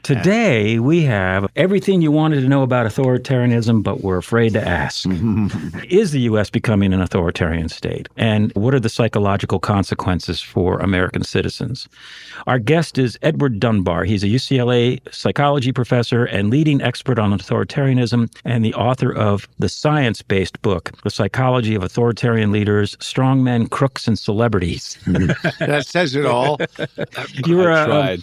Today, we have everything you wanted to know about authoritarianism, but were afraid to ask. Is the U.S. becoming an authoritarian state? And what are the psychological consequences for American citizens? Our guest is Edward Dunbar. He's a UCLA psychology professor and leading expert on authoritarianism and the author of the science-based book, The Psychology of Authoritarian Leaders, Strongmen, Crooks, and Celebrities. That says it all. You are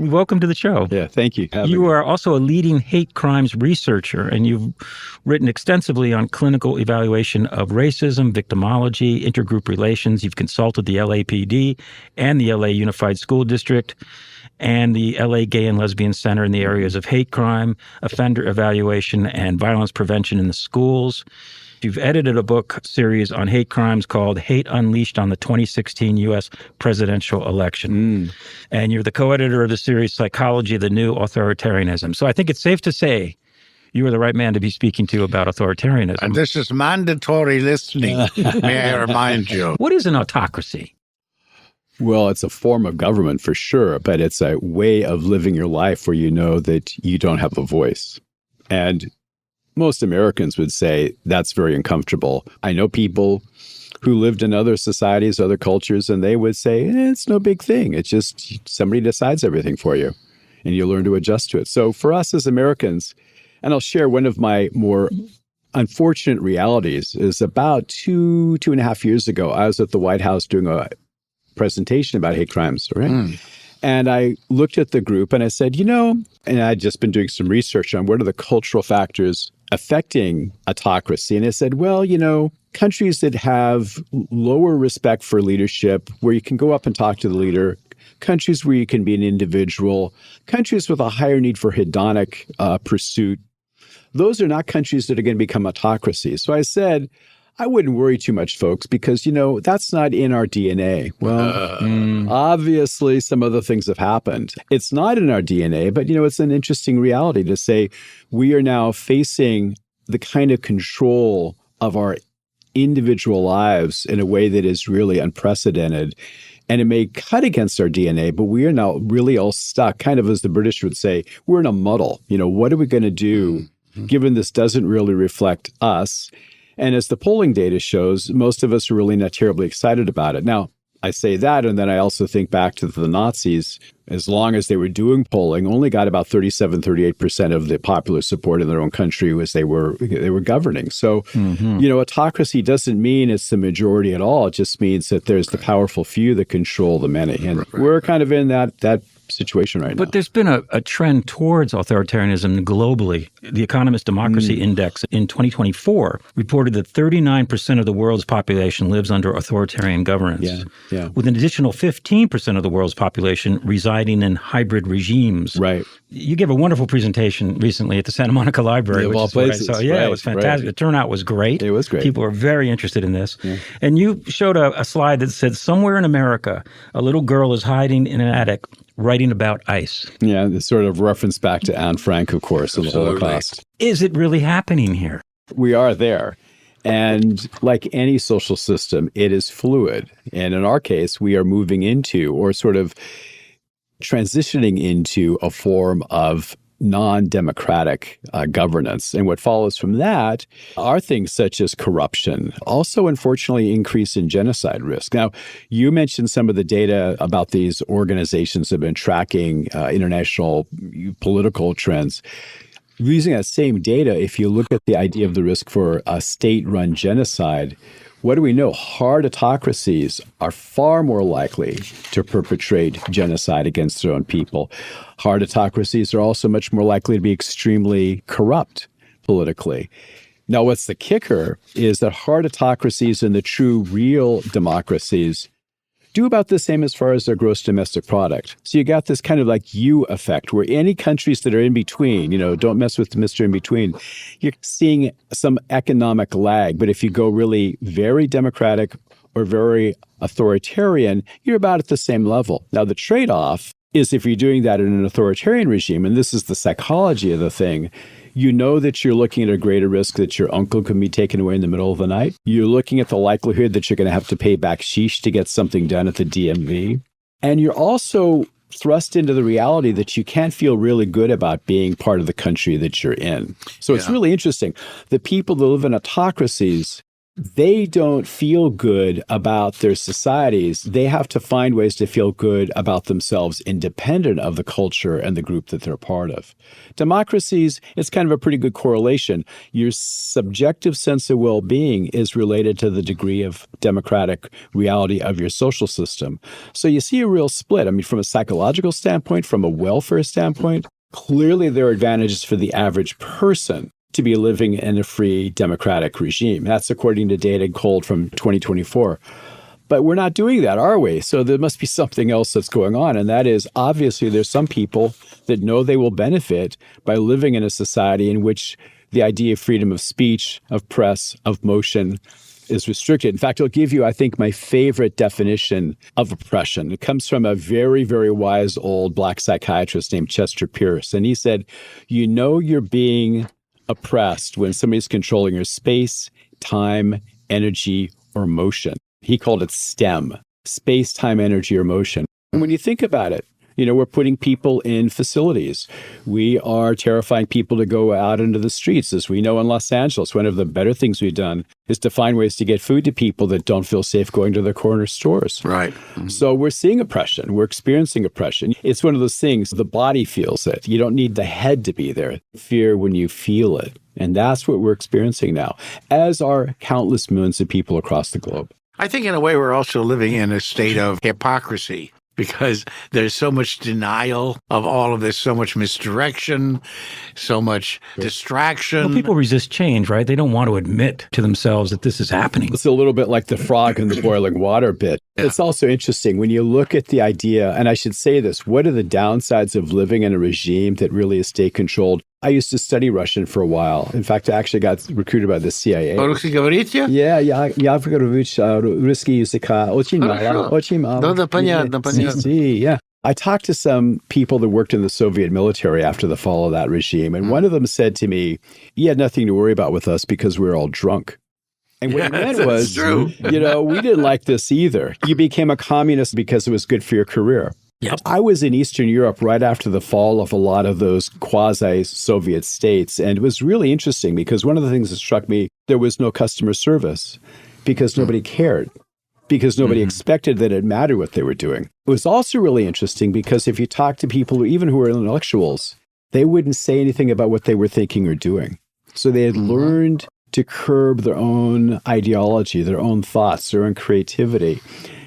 welcome to the show. Yeah, thank you. You are also a leading hate crimes researcher, and you've written extensively on clinical evaluation of racism, victimology, intergroup relations. You've consulted the LAPD and the LA Unified School District and the LA Gay and Lesbian Center in the areas of hate crime, offender evaluation, and violence prevention in the schools. You've edited a book series on hate crimes called Hate Unleashed on the 2016 U.S. presidential election. And you're the co-editor of the series Psychology of the New Authoritarianism. So I think it's safe to say you are the right man to be speaking to about authoritarianism. And this is mandatory listening, may I remind you. What is an autocracy? Well, it's a form of government for sure, but it's a way of living your life where you know that you don't have a voice. And most Americans would say that's very uncomfortable. I know people who lived in other societies, other cultures, and they would say, it's no big thing. It's just somebody decides everything for you, and you learn to adjust to it. So for us as Americans, and I'll share one of my more unfortunate realities, is about two and a half years ago, I was at the White House doing a presentation about hate crimes, right? And I looked at the group and I said, and I'd just been doing some research on what are the cultural factors affecting autocracy. And I said, well, countries that have lower respect for leadership, where you can go up and talk to the leader, countries where you can be an individual, countries with a higher need for hedonic pursuit, those are not countries that are going to become autocracies. So I said, I wouldn't worry too much, folks, because, that's not in our DNA. Well, obviously, some other things have happened. It's not in our DNA, but, it's an interesting reality to say we are now facing the kind of control of our individual lives in a way that is really unprecedented. And it may cut against our DNA, but we are now really all stuck, kind of as the British would say, we're in a muddle. What are we going to do given this doesn't really reflect us? And as the polling data shows, most of us are really not terribly excited about it. Now, I say that, and then I also think back to the Nazis. As long as they were doing polling, only got about 38% of the popular support in their own country as they were governing. So, autocracy doesn't mean it's the majority at all. It just means that there's the powerful few that control the many. And we're kind of in that situation right now. But there's been a trend towards authoritarianism globally. The Economist Democracy Index in 2024 reported that 39% of the world's population lives under authoritarian governance, with an additional 15% of the world's population residing in hybrid regimes. Right. You gave a wonderful presentation recently at the Santa Monica Library. Of all places. So, it was fantastic. The turnout was great. It was great. People were very interested in this. And you showed a slide that said somewhere in America, a little girl is hiding in an attic writing about ICE. Yeah, this sort of reference back to Anne Frank, of course, of the Holocaust. Is it really happening here? We are there. And like any social system, it is fluid. And in our case, we are moving into, or sort of transitioning into, a form of non-democratic governance. And what follows from that are things such as corruption, also, unfortunately, increase in genocide risk. Now, you mentioned some of the data about these organizations that have been tracking international political trends. Using that same data, if you look at the idea of the risk for a state-run genocide, what do we know? Hard autocracies are far more likely to perpetrate genocide against their own people. Hard autocracies are also much more likely to be extremely corrupt politically. Now, what's the kicker is that hard autocracies and the true, real democracies do about the same as far as their gross domestic product. So you got this kind of like U effect where any countries that are in between, don't mess with Mr. In Between, you're seeing some economic lag. But if you go really very democratic or very authoritarian, you're about at the same level. Now, the trade-off is if you're doing that in an authoritarian regime, and this is the psychology of the thing, you know that you're looking at a greater risk that your uncle can be taken away in the middle of the night. You're looking at the likelihood that you're going to have to pay backsheesh to get something done at the DMV. And you're also thrust into the reality that you can't feel really good about being part of the country that you're in. So it's really interesting. The people that live in autocracies, they don't feel good about their societies. They have to find ways to feel good about themselves independent of the culture and the group that they're part of. Democracies, it's kind of a pretty good correlation. Your subjective sense of well-being is related to the degree of democratic reality of your social system. So you see a real split. I mean, from a psychological standpoint, from a welfare standpoint, clearly there are advantages for the average person to be living in a free democratic regime. That's according to data culled from 2024. But we're not doing that, are we? So there must be something else that's going on. And that is, obviously, there's some people that know they will benefit by living in a society in which the idea of freedom of speech, of press, of motion is restricted. In fact, I'll give you, I think, my favorite definition of oppression. It comes from a very, very wise old Black psychiatrist named Chester Pierce. And he said, you know you're being oppressed when somebody's controlling your space, time, energy, or motion. He called it STEM, space, time, energy, or motion. And when you think about it, you know, we're putting people in facilities. We are terrifying people to go out into the streets. As we know in Los Angeles, one of the better things we've done is to find ways to get food to people that don't feel safe going to the corner stores. Right. So we're seeing oppression. We're experiencing oppression. It's one of those things, the body feels it. You don't need the head to be there. Fear when you feel it. And that's what we're experiencing now, as are countless millions of people across the globe. I think in a way we're also living in a state of hypocrisy, because there's so much denial of all of this, so much misdirection, so much distraction. Well, people resist change, right? They don't want to admit to themselves that this is happening. It's a little bit like the frog in the boiling water bit. Yeah. It's also interesting when you look at the idea, and I should say this, what are the downsides of living in a regime that really is state-controlled? I used to study Russian for a while. In fact, I actually got recruited by the CIA. По-русски говорите? Я говорю русский языка. Очень мало. Очень мало. Да, понятно, понятно. Yeah. I talked to some people that worked in the Soviet military after the fall of that regime, and one of them said to me, you had nothing to worry about with us because we were all drunk. And what he meant was, true. You know, we didn't like this either. You became a communist because it was good for your career. Yep. I was in Eastern Europe right after the fall of a lot of those quasi-Soviet states. And it was really interesting because one of the things that struck me, there was no customer service because nobody cared, because nobody expected that it mattered what they were doing. It was also really interesting because if you talk to people, even who were intellectuals, they wouldn't say anything about what they were thinking or doing. So they had learned to curb their own ideology, their own thoughts, their own creativity.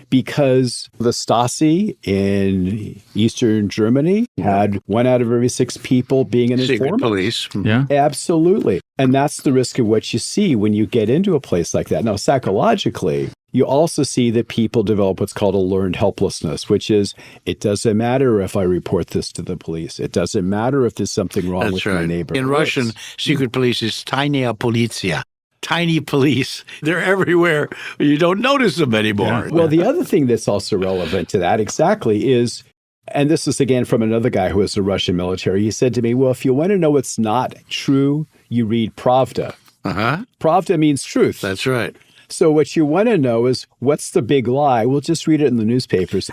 Because the Stasi in Eastern Germany had 1 out of every 6 people being an secret informant. police. Yeah. Absolutely. And that's the risk of what you see when you get into a place like that. Now, psychologically, you also see that people develop what's called a learned helplessness, which is, it doesn't matter if I report this to the police. It doesn't matter if there's something wrong with my neighbor. In Russian, secret police is tanya politia. Tiny police. They're everywhere. You don't notice them anymore. Yeah. Well, the other thing that's also relevant to that exactly is, and this is again from another guy who was the Russian military, he said to me, well, if you want to know what's not true, you read Pravda. Pravda means truth. That's right. So what you want to know is, what's the big lie? We'll just read it in the newspapers.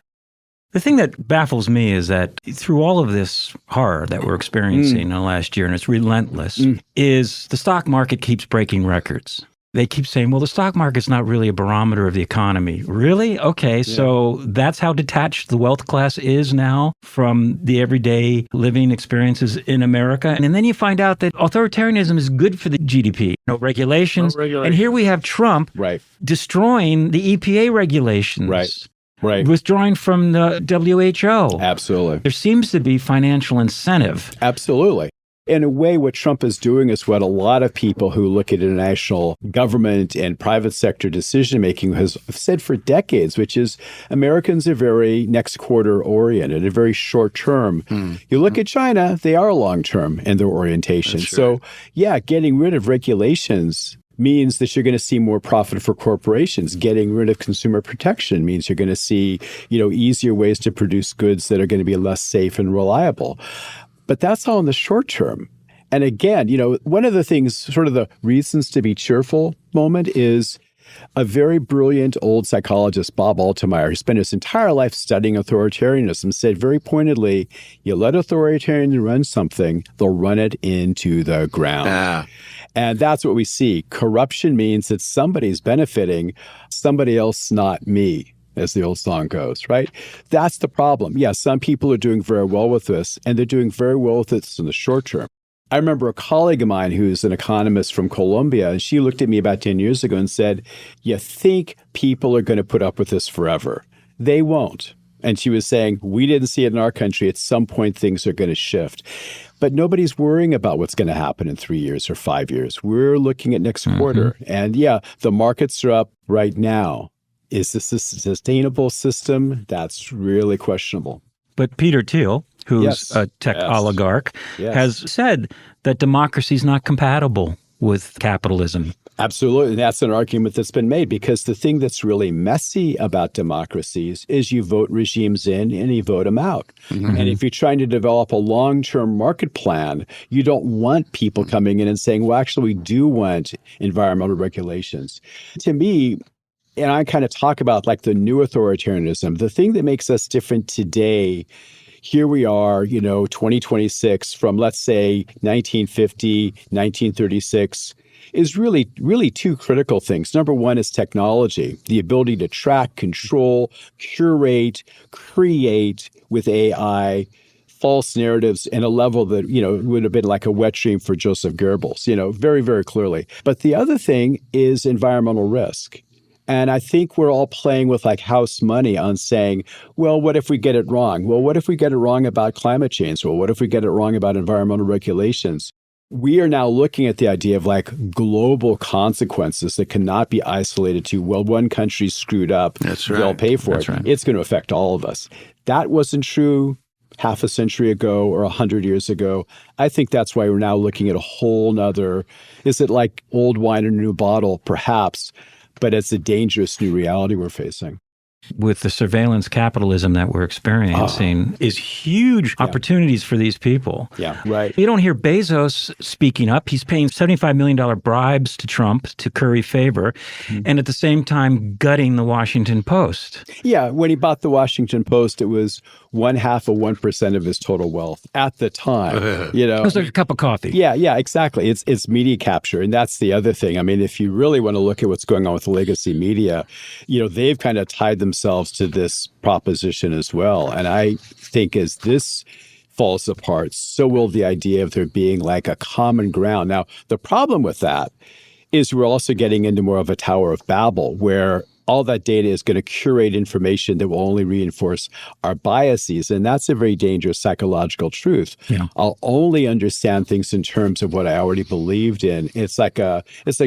The thing that baffles me is that through all of this horror that we're experiencing in the last year, and it's relentless, is the stock market keeps breaking records. They keep saying, well, the stock market's not really a barometer of the economy. Really? Okay, so that's how detached the wealth class is now from the everyday living experiences in America. And then you find out that authoritarianism is good for the GDP. No regulations. And here we have Trump destroying the EPA regulations. Right. Withdrawing from the WHO. Absolutely. There seems to be financial incentive. Absolutely. In a way, what Trump is doing is what a lot of people who look at international government and private sector decision-making has said for decades, which is Americans are very next quarter oriented, a very short term. You look at China, they are long-term in their orientation. So, getting rid of regulations means that you're going to see more profit for corporations. Getting rid of consumer protection means you're going to see, easier ways to produce goods that are going to be less safe and reliable. But that's all in the short term. And again, one of the things, sort of the reasons to be cheerful moment is A very brilliant old psychologist, Bob Altemeyer, who spent his entire life studying authoritarianism, said very pointedly, you let authoritarians run something, they'll run it into the ground. And that's what we see. Corruption means that somebody's benefiting, somebody else, not me, as the old song goes, right? That's the problem. Yeah, some people are doing very well with this, and they're doing very well with this in the short term. I remember a colleague of mine who's an economist from Colombia, and she looked at me about 10 years ago and said, you think people are going to put up with this forever? They won't. And she was saying, we didn't see it in our country. At some point, things are going to shift. But nobody's worrying about what's going to happen in 3 years or 5 years. We're looking at next quarter. And yeah, the markets are up right now. Is this a sustainable system? That's really questionable. But Peter Thiel, who's a tech oligarch, has said that democracy is not compatible with capitalism. Absolutely. And that's an argument that's been made, because the thing that's really messy about democracies is you vote regimes in and you vote them out. And if you're trying to develop a long-term market plan, you don't want people coming in and saying, well, actually, we do want environmental regulations. To me, and I kind of talk about like the new authoritarianism, the thing that makes us different today, here we are, 2026 from, let's say, 1950, 1936, is really, really two critical things. Number one is technology, the ability to track, control, curate, create with AI, false narratives in a level that, would have been like a wet dream for Joseph Goebbels, very, very clearly. But the other thing is environmental risk. And I think we're all playing with like house money on saying, well, what if we get it wrong? Well, what if we get it wrong about climate change? Well, what if we get it wrong about environmental regulations? We are now looking at the idea of like global consequences that cannot be isolated to, well, one country screwed up, they'll pay for it. Right. It's going to affect all of us. That wasn't true half a century ago or 100 years ago. I think that's why we're now looking at a whole nother, is it like old wine in a new bottle? Perhaps. But it's a dangerous new reality we're facing. With the surveillance capitalism that we're experiencing is huge opportunities for these people. Yeah, right. You don't hear Bezos speaking up. He's paying $75 million bribes to Trump to curry favor, and at the same time gutting the Washington Post. Yeah, when he bought the Washington Post, it was 0.5% of his total wealth at the time. It was like a cup of coffee. Yeah, exactly. It's media capture, and that's the other thing. I mean, if you really want to look at what's going on with legacy media, they've kind of tied themselves to this proposition as well. And I think as this falls apart, so will the idea of there being like a common ground. Now, the problem with that is we're also getting into more of a Tower of Babel, where all that data is going to curate information that will only reinforce our biases. And that's a very dangerous psychological truth. Yeah. I'll only understand things in terms of what I already believed in. It's like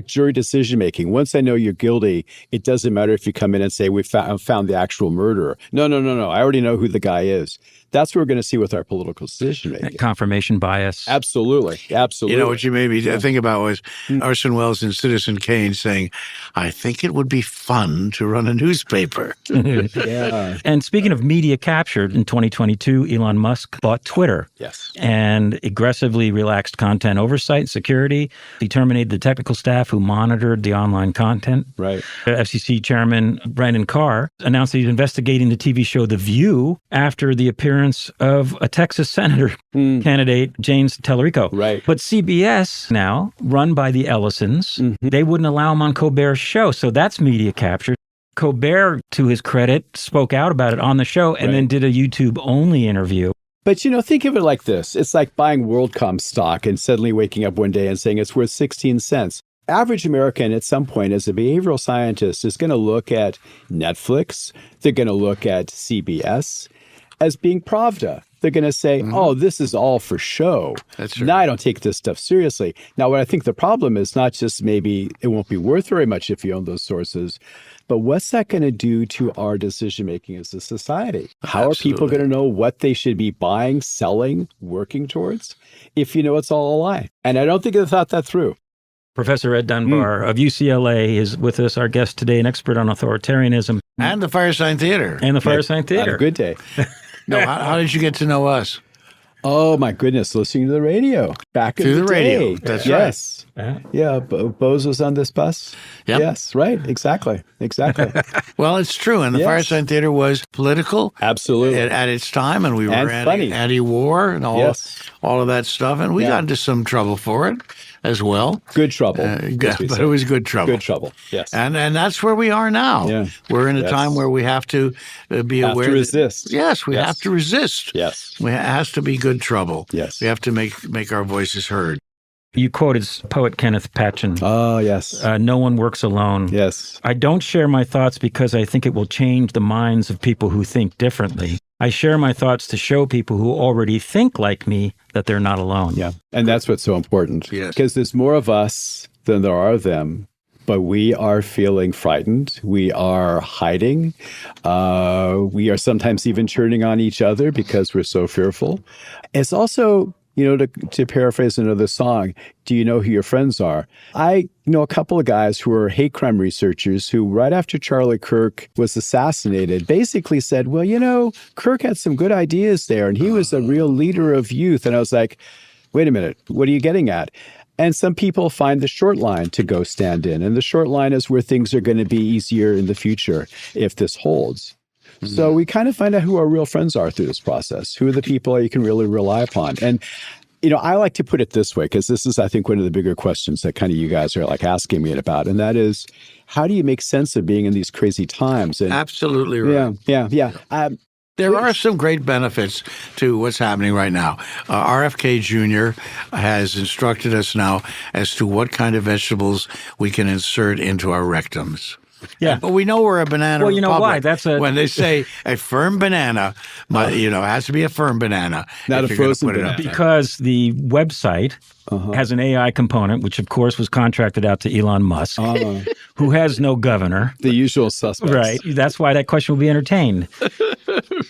jury decision making. Once I know you're guilty, it doesn't matter if you come in and say, we found the actual murderer. No. I already know who the guy is. That's what we're going to see with our political decision making. Confirmation bias. Absolutely. What you made me think about was Orson Welles in Citizen Kane saying, I think it would be fun to run a newspaper. Yeah. And speaking of media capture, in 2022, Elon Musk bought Twitter. Yes. And aggressively relaxed content oversight and security. He terminated the technical staff who monitored the online content. Right. FCC Chairman Brandon Carr announced that he's investigating the TV show The View after the appearance of a Texas senator candidate, James Tellerico. Right. But CBS now, run by the Ellisons, they wouldn't allow him on Colbert's show. So that's media capture. Colbert, to his credit, spoke out about it on the show and then did a YouTube-only interview. But, think of it like this. It's like buying WorldCom stock and suddenly waking up one day and saying it's worth 16 cents. Average American at some point as a behavioral scientist is going to look at Netflix. They're going to look at CBS as being Pravda. They're going to say, oh, this is all for show. That's true. Now I don't take this stuff seriously. Now, what I think the problem is not just maybe it won't be worth very much if you own those sources, but what's that going to do to our decision-making as a society? How are people going to know what they should be buying, selling, working towards if it's all a lie? And I don't think they thought that through. Professor Ed Dunbar of UCLA is with us, our guest today, an expert on authoritarianism. And the Firesign Theater. And the Firesign Theater. Had a good day. No, how did you get to know us? Oh my goodness, listening to the radio back in Through the the day. radio. That's yes. Yeah. Yeah, Bose was on this bus. Yep. Yes, right. Exactly. Well, it's true. And the Yes. Fireside Theater was political Absolutely. at its time, and we were And funny. anti-war and Yes. all of that stuff. And we Yeah. got into some trouble for it as well. Good trouble. as we But say. it was good trouble. Good trouble. Yes. And that's where we are now. Yeah. We're in a Yes. time where we have to be Have aware. to resist. Yes, we Yes. have to resist. Yes. It has to be good trouble. Yes. We have to make our voices heard. You quoted poet Kenneth Patchen. Oh, yes. No one works alone. Yes. I don't share my thoughts because I think it will change the minds of people who think differently. I share my thoughts to show people who already think like me that they're not alone. Yeah. And that's what's so important. Yes. Because there's more of us than there are of them. But we are feeling frightened. We are hiding. We are sometimes even turning on each other because we're so fearful. It's also, to paraphrase another song, do you know who your friends are? I know a couple of guys who are hate crime researchers who, right after Charlie Kirk was assassinated, basically said, well, Kirk had some good ideas there, and he was a real leader of youth. And I was like, wait a minute, what are you getting at? And some people find the short line to go stand in. And the short line is where things are going to be easier in the future if this holds. Mm-hmm. So we kind of find out who our real friends are through this process. Who are the people you can really rely upon? And, I like to put it this way, because this is, I think, one of the bigger questions that kind of you guys are like asking me about. And that is, how do you make sense of being in these crazy times? And, Absolutely right. Yeah. There are some great benefits to what's happening right now. RFK Jr. has instructed us now as to what kind of vegetables we can insert into our rectums. Yeah. But we know we're a banana Well, you know republic. why? When they say a firm banana, it has to be a firm banana. Not if a you're gonna frozen put it banana. up there. Because the website has an AI component, which of course was contracted out to Elon Musk, who has no governor. The usual suspects. Right. That's why that question will be entertained.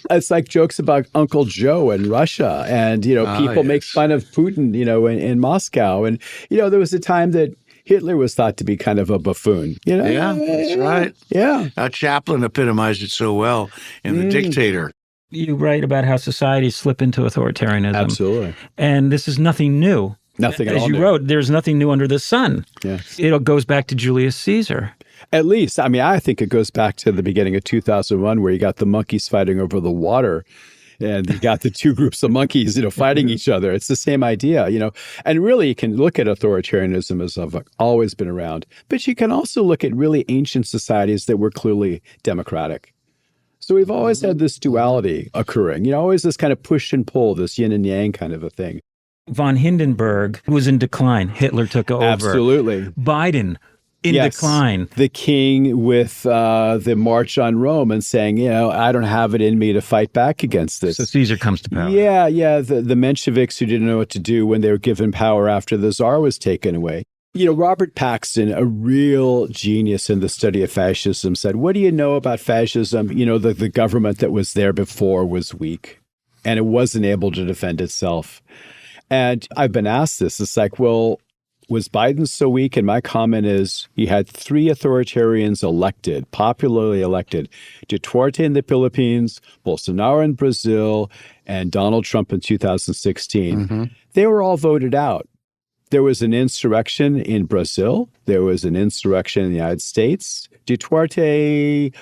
It's like jokes about Uncle Joe and Russia, and people make fun of Putin, in Moscow, and there was a time that Hitler was thought to be kind of a buffoon. Yeah, that's right. Yeah, Chaplin epitomized it so well in The Dictator. You write about how societies slip into authoritarianism. absolutely. And this is nothing new. Nothing at all. As you new. wrote, there's nothing new under the sun. Yeah. It goes back to Julius Caesar. At least, I think it goes back to the beginning of 2001, where you got the monkeys fighting over the water. And you got the two groups of monkeys, fighting each other. It's the same idea, And really, you can look at authoritarianism as always been around. But you can also look at really ancient societies that were clearly democratic. So we've always had this duality occurring, always this kind of push and pull, this yin and yang kind of a thing. Von Hindenburg was in decline. Hitler took over. Absolutely. Biden in decline. The king with the March on Rome and saying, I don't have it in me to fight back against this. So Caesar comes to power. Yeah. The Mensheviks who didn't know what to do when they were given power after the Tsar was taken away. Robert Paxton, a real genius in the study of fascism, said, what do you know about fascism? The government that was there before was weak and it wasn't able to defend itself. And I've been asked this. It's like, well, was Biden so weak? And my comment is he had 3 authoritarians elected, popularly elected, Duterte in the Philippines, Bolsonaro in Brazil, and Donald Trump in 2016. Mm-hmm. They were all voted out. There was an insurrection in Brazil. There was an insurrection in the United States. Duterte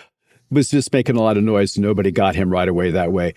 was just making a lot of noise. Nobody got him right away that way.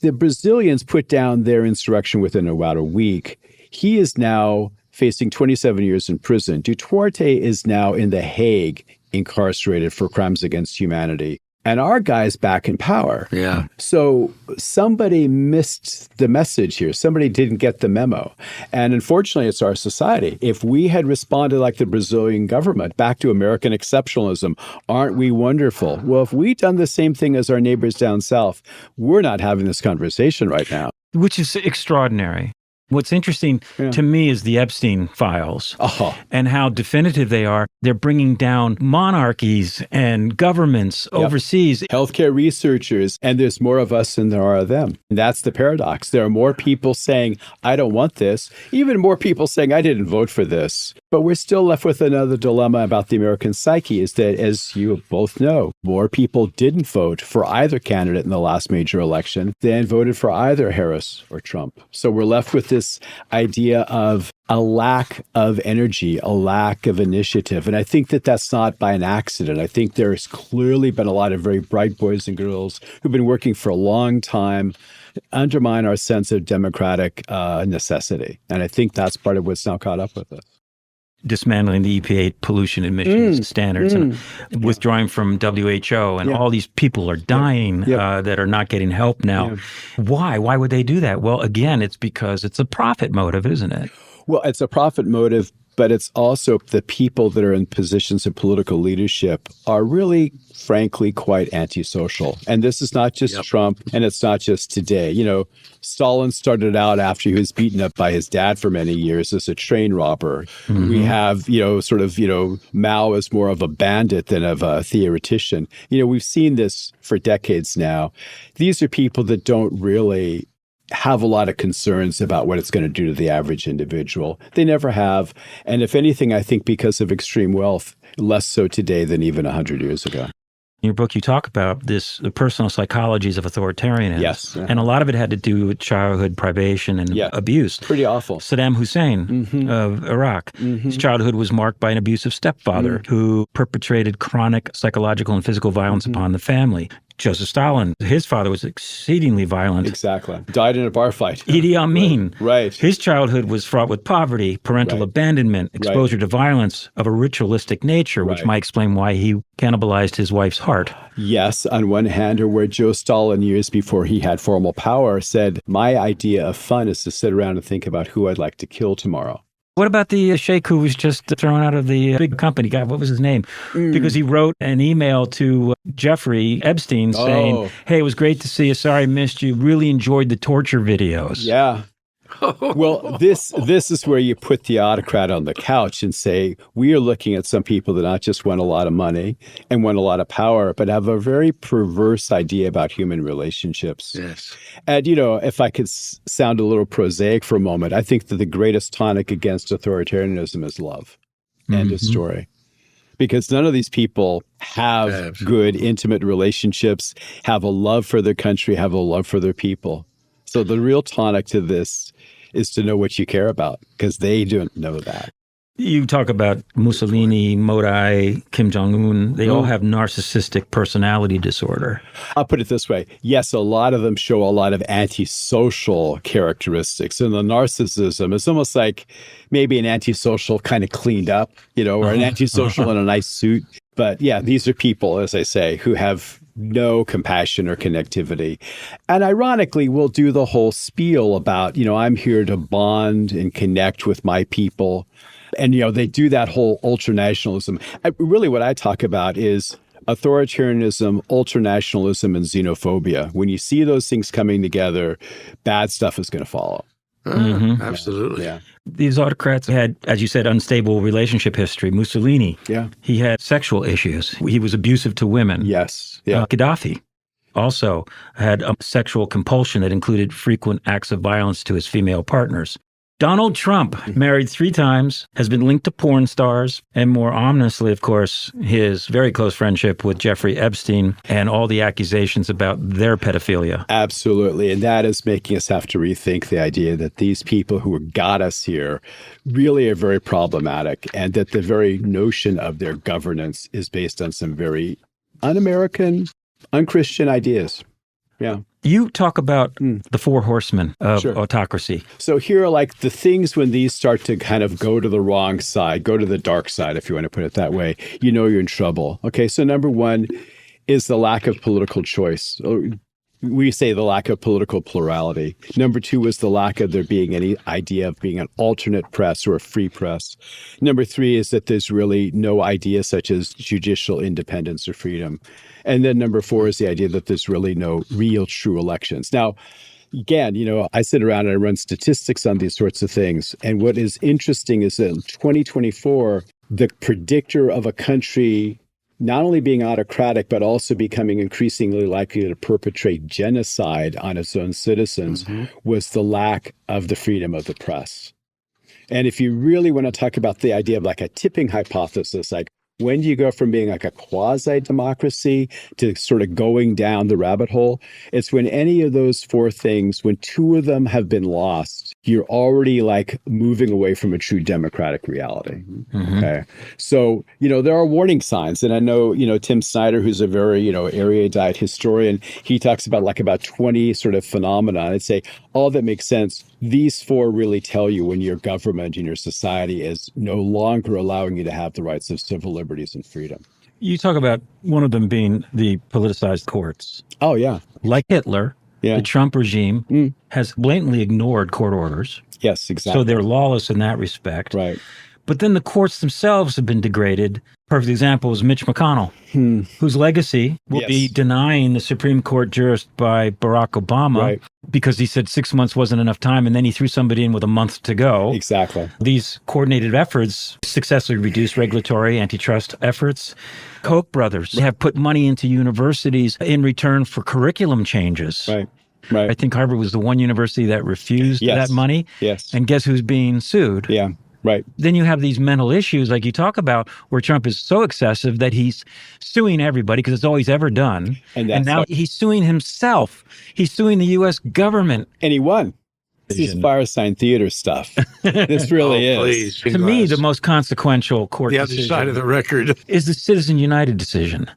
The Brazilians put down their insurrection within about a week. He is now facing 27 years in prison. Duterte is now in The Hague, incarcerated for crimes against humanity. And our guy's back in power. Yeah. So somebody missed the message here. Somebody didn't get the memo. And unfortunately, it's our society. If we had responded like the Brazilian government, back to American exceptionalism, aren't we wonderful? Well, if we'd done the same thing as our neighbors down south, we're not having this conversation right now. Which is extraordinary. What's interesting to me is the Epstein files and how definitive they are. They're bringing down monarchies and governments overseas. Healthcare researchers, and there's more of us than there are of them. And that's the paradox. There are more people saying, I don't want this, even more people saying, I didn't vote for this. But we're still left with another dilemma about the American psyche is that, as you both know, more people didn't vote for either candidate in the last major election than voted for either Harris or Trump. So we're left with this idea of a lack of energy, a lack of initiative. And I think that that's not by an accident. I think there's clearly been a lot of very bright boys and girls who've been working for a long time to undermine our sense of democratic necessity. And I think that's part of what's now caught up with us. Dismantling the EPA pollution emissions standards and withdrawing from WHO, and all these people are dying that are not getting help now. Why? Why would they do that? Well, again, it's because it's a profit motive, isn't it? Well, it's a profit motive, but it's also the people that are in positions of political leadership are really, frankly, quite antisocial. And this is not just Trump, and it's not just today. You know, Stalin started out after he was beaten up by his dad for many years as a train robber. We have, Mao as more of a bandit than of a theoretician. You know, we've seen this for decades now. These are people that don't really have a lot of concerns about what it's going to do to the average individual. They never have. And if anything, I think because of extreme wealth, less so today than even 100 years ago. In your book, you talk about the personal psychologies of authoritarianism. Yes. And a lot of it had to do with childhood privation and abuse. Pretty awful. Saddam Hussein of Iraq. His childhood was marked by an abusive stepfather who perpetrated chronic psychological and physical violence upon the family. Joseph Stalin, his father was exceedingly violent. Exactly. Died in a bar fight. Idi Amin. Right. His childhood was fraught with poverty, parental abandonment, exposure to violence of a ritualistic nature, which might explain why he cannibalized his wife's heart. Yes, on one hand, or where Joe Stalin, years before he had formal power, said, my idea of fun is to sit around and think about who I'd like to kill tomorrow. What about the sheikh who was just thrown out of the big company? God, what was his name? Because he wrote an email to Jeffrey Epstein saying, hey, it was great to see you. Sorry I missed you. Really enjoyed the torture videos. Yeah. Well, this is where you put the autocrat on the couch and say, we are looking at some people that not just want a lot of money and want a lot of power, but have a very perverse idea about human relationships. Yes. And, if I could sound a little prosaic for a moment, I think that the greatest tonic against authoritarianism is love. End of story. Because none of these people have good, intimate relationships, have a love for their country, have a love for their people. So the real tonic to this is to know what you care about, because they don't know that. You talk about Mussolini, Modi, Kim Jong-un. They all have narcissistic personality disorder. I'll put it this way. Yes, a lot of them show a lot of antisocial characteristics. And the narcissism is almost like maybe an antisocial kind of cleaned up, or an antisocial in a nice suit. But yeah, these are people, as I say, who have no compassion or connectivity. And ironically, we'll do the whole spiel about, I'm here to bond and connect with my people. And, they do that whole ultranationalism. Really, what I talk about is authoritarianism, ultranationalism, and xenophobia. When you see those things coming together, bad stuff is going to follow. Absolutely. Yeah. These autocrats had, as you said, unstable relationship history. Mussolini, he had sexual issues. He was abusive to women. Yes. Yeah. Gaddafi also had a sexual compulsion that included frequent acts of violence to his female partners. Donald Trump, married 3 times, has been linked to porn stars, and more ominously, of course, his very close friendship with Jeffrey Epstein and all the accusations about their pedophilia. Absolutely. And that is making us have to rethink the idea that these people who got us here really are very problematic, and that the very notion of their governance is based on some very un-American, un-Christian ideas. Yeah. You talk about the 4 horsemen of autocracy. So here are like the things when these start to kind of go to the wrong side, go to the dark side, if you want to put it that way, you're in trouble. Okay, so number 1 is the lack of political choice. We say the lack of political plurality. Number 2 is the lack of there being any idea of being an alternate press or a free press. Number 3 is that there's really no idea such as judicial independence or freedom. And then number 4 is the idea that there's really no real true elections. Now, again, I sit around and I run statistics on these sorts of things. And what is interesting is that in 2024, the predictor of a country not only being autocratic, but also becoming increasingly likely to perpetrate genocide on its own citizens was the lack of the freedom of the press. And if you really want to talk about the idea of like a tipping hypothesis, like when do you go from being like a quasi-democracy to sort of going down the rabbit hole? It's when any of those four things, when two of them have been lost, you're already like moving away from a true democratic reality. Mm-hmm. Okay. So, there are warning signs. And I know, Tim Snyder, who's a very, erudite historian, he talks about 20 sort of phenomena. I'd say all that makes sense. These four really tell you when your government and your society is no longer allowing you to have the rights of civil liberties and freedom. You talk about one of them being the politicized courts. Oh, yeah. Like Hitler, the Trump regime has blatantly ignored court orders. Yes, exactly. So they're lawless in that respect. Right. But then the courts themselves have been degraded. Perfect example is Mitch McConnell, whose legacy will be denying the Supreme Court jurist by Barack Obama because he said 6 months wasn't enough time, and then he threw somebody in with a month to go. Exactly. These coordinated efforts successfully reduced regulatory antitrust efforts. Koch brothers have put money into universities in return for curriculum changes. Right. Right. I think Harvard was the one university that refused that money. Yes. And guess who's being sued? Yeah. Right. Then you have these mental issues like you talk about where Trump is so excessive that he's suing everybody because it's all he's ever done. And now he's suing himself. He's suing the U.S. government. And he won. This is firesign theater stuff. This really is. Please, to me, the most consequential court the other decision side of the record is the Citizen United decision.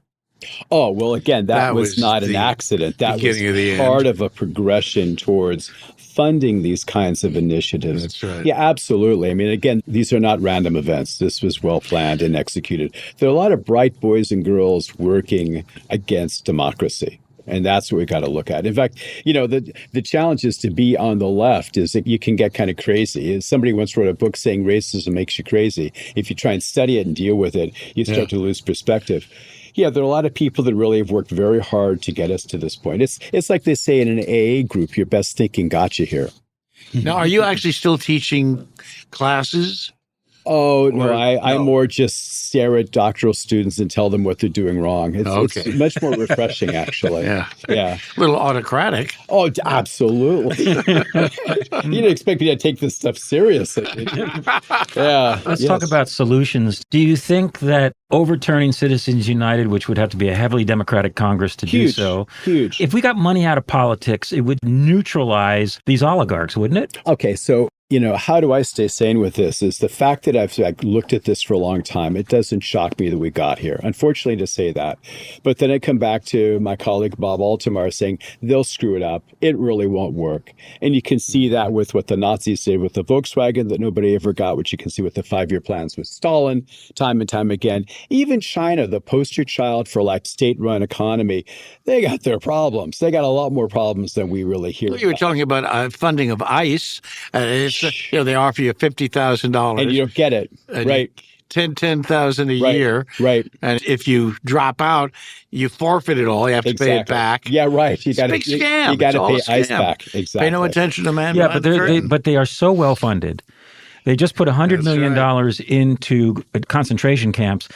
Oh, well, again, that was not an accident. That was part of a progression towards funding these kinds of initiatives. That's right. Yeah, absolutely. I mean, again, these are not random events. This was well planned and executed. There are a lot of bright boys and girls working against democracy. And that's what we got to look at. In fact, the challenge is to be on the left is that you can get kind of crazy. Somebody once wrote a book saying racism makes you crazy. If you try and study it and deal with it, you start to lose perspective. Yeah, there are a lot of people that really have worked very hard to get us to this point. It's like they say in an AA group, your best thinking got you here. Now, are you actually still teaching classes? Oh, no, I more just stare at doctoral students and tell them what they're doing wrong. It's much more refreshing, actually. Yeah. A little autocratic. Oh, absolutely. You didn't expect me to take this stuff seriously. Let's talk about solutions. Do you think that overturning Citizens United, which would have to be a heavily Democratic Congress to do so, if we got money out of politics, it would neutralize these oligarchs, wouldn't it? Okay, so how do I stay sane with this is the fact that I've looked at this for a long time. It doesn't shock me that we got here, unfortunately, to say that. But then I come back to my colleague, Bob Altomar, saying they'll screw it up. It really won't work. And you can see that with what the Nazis did with the Volkswagen that nobody ever got, which you can see with the 5-year plans with Stalin, time and time again. Even China, the poster child for state-run economy, they got their problems. They got a lot more problems than we really hear about. You were talking about funding of ICE. They offer you $50,000, and you don't get it, right? $10,000 a year, right? And if you drop out, you forfeit it all. You have to pay it back. Yeah, right. You got to scam. You got to pay ICE back. Exactly. Pay no attention to man. Yeah, but they are so well funded. They just put $100 million into concentration camps.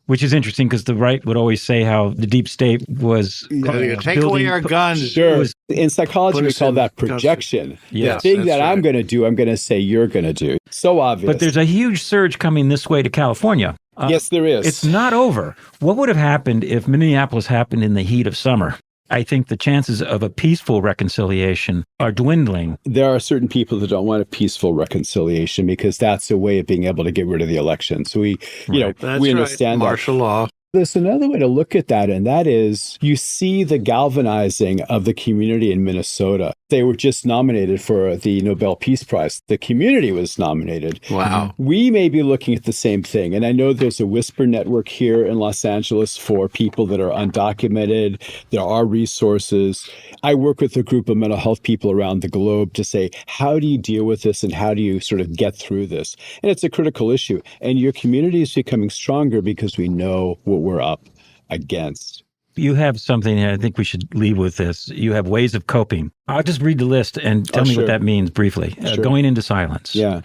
Which is interesting because the right would always say how the deep state was take away our guns. Sure. In psychology, we call that projection. Yes, the thing that I'm going to do, I'm going to say you're going to do. So obvious. But there's a huge surge coming this way to California. Yes, there is. It's not over. What would have happened if Minneapolis happened in the heat of summer? I think the chances of a peaceful reconciliation are dwindling. There are certain people that don't want a peaceful reconciliation because that's a way of being able to get rid of the election. So we understand that. Martial law. There's another way to look at that, and that is you see the galvanizing of the community in Minnesota. They were just nominated for the Nobel Peace Prize. The community was nominated. Wow. We may be looking at the same thing. And I know there's a whisper network here in Los Angeles for people that are undocumented. There are resources. I work with a group of mental health people around the globe to say, how do you deal with this and how do you sort of get through this? And it's a critical issue. And your community is becoming stronger because we know what we're up against. You have something, and I think we should leave with this. You have ways of coping. I'll just read the list and tell me what that means briefly. Going into silence. Yeah.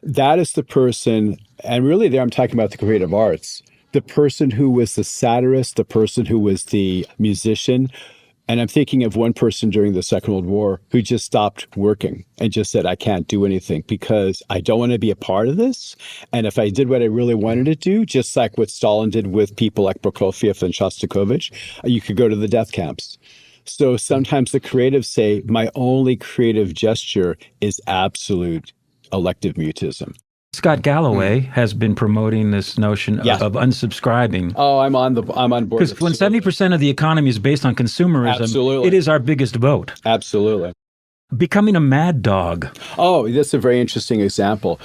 That is the person, and really there I'm talking about the creative arts, the person who was the satirist, the person who was the musician, And I'm thinking of one person during the Second World War who just stopped working and just said, I can't do anything because I don't want to be a part of this. And if I did what I really wanted to do, just like what Stalin did with people like Prokofiev and Shostakovich, you could go to the death camps. So sometimes the creatives say, my only creative gesture is absolute elective mutism. Scott Galloway has been promoting this notion of unsubscribing. Oh, I'm on board. Because when 70% of the economy is based on consumerism, it is our biggest vote. Absolutely. Becoming a mad dog. Oh, that's a very interesting example.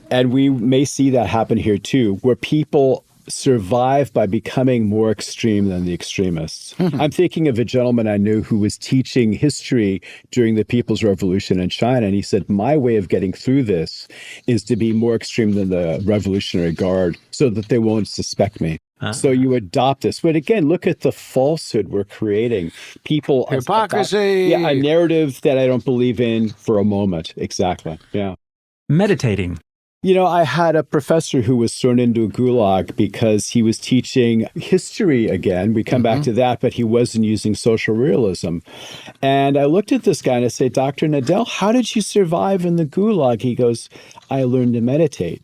And we may see that happen here too, where people survive by becoming more extreme than the extremists. I'm thinking of a gentleman I knew who was teaching history during the People's Revolution in China. And he said, my way of getting through this is to be more extreme than the Revolutionary Guard so that they won't suspect me. So you adopt this. But again, look at the falsehood we're creating. People hypocrisy. A narrative that I don't believe in for a moment. Exactly. Yeah. Meditating. You know, I had a professor who was thrown into a gulag because he was teaching history again. We come back to that, but he wasn't using social realism. And I looked at this guy and I said, Dr. Nadel, how did you survive in the gulag? He goes, I learned to meditate.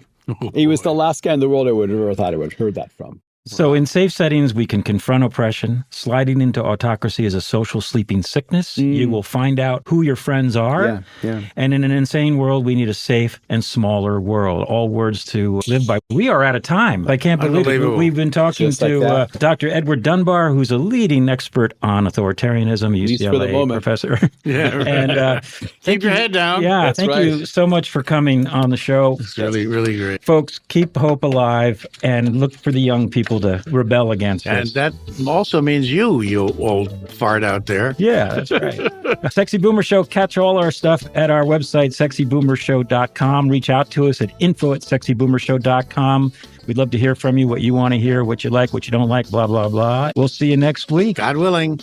He was the last guy in the world I would have ever thought I would have heard that from. So in safe settings, we can confront oppression. Sliding into autocracy is a social sleeping sickness. You will find out who your friends are. And in an insane world, we need a safe and smaller world. All words to live by. We are out of time. I can't believe it. We've been talking to Dr. Edward Dunbar, who's a leading expert on authoritarianism, UCLA professor. And keep your head down. Yeah, thank you so much for coming on the show. It's really, really great. Folks, keep hope alive and look for the young people to rebel against and this. That also means you old fart out there. Yeah, that's right. Sexy Boomer Show. Catch all our stuff at our website, sexyboomershow.com. Reach out to us at info@sexyboomershow.com. We'd love to hear from you, what you want to hear, what you like, what you don't like, blah, blah, blah. We'll see you next week. God willing.